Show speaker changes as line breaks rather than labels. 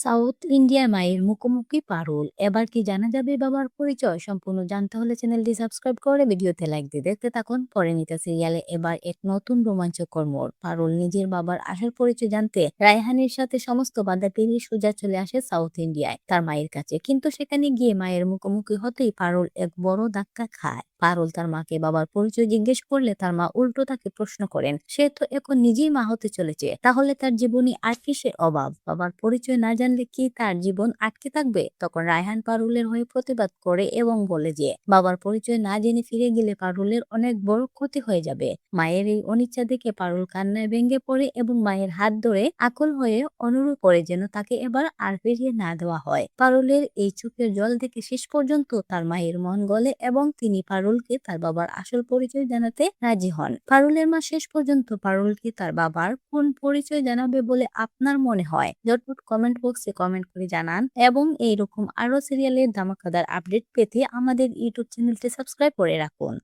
South ইন্ডিয়ার মায়ের মুখোমুখি পারুল। এবার কি জানা যাবে বাবার পরিচয়? সম্পূর্ণ জানতে হলে চ্যানেলটি সাবস্ক্রাইব করে ভিডিওতে লাইক দিয়ে দেখতে থাকুন। পরিণীতা সিরিয়ালে এবার এক নতুন রোমাঞ্চকর মোড়। পারুল নিজের বাবার আসল পরিচয় জানতে রায়হানের সাথে সমস্ত বাধা পেরিয়ে সোজা চলে আসে সাউথ ইন্ডিয়ায় তার মায়ের কাছে। কিন্তু সেখানে গিয়ে মায়ের মুখোমুখি হতেই পারুল এক বড় ধাক্কা খায়। পারুল তার মাকে বাবার পরিচয় জিজ্ঞেস করলে তার মা উল্টো তাকে প্রশ্ন করেন, সে তো এখন নিজেই মা হতে চলেছে, তাহলে তার জীবনে আর কিসের অভাব? বাবার পরিচয় না জানলে কি তার জীবন আটকে থাকবে? তখন রায়হান পারুলের হয়ে প্রতিবাদ করে এবং বলে যে বাবার পরিচয় না জেনে ফিরে গেলে পারুলের অনেক বড় ক্ষতি হয়ে যাবে। মায়ের এই অনিচ্ছা দেখে পারুল কান্নায় ভেঙে পড়ে এবং মায়ের হাত ধরে আকুল হয়ে অনুরোধ করে যেন তাকে এবার আর ফিরিয়ে না দেওয়া হয়। পারুলের এই চোখের জল দেখে শেষ পর্যন্ত তার মায়ের মন গলে এবং তিনি পারুলকে তার বাবার আসল পরিচয় জানাতে রাজি হন। পারুলের মা শেষ পর্যন্ত পারুলকে তার বাবার কোন পরিচয় জানাবে বলে আপনার মনে হয়? ঝটপট কমেন্ট বক্সে কমেন্ট করে জানান এবং এইরকম আরো সিরিয়ালের ধামাকাদার আপডেট পেতে আমাদের ইউটিউব চ্যানেলটি সাবস্ক্রাইব করে রাখুন।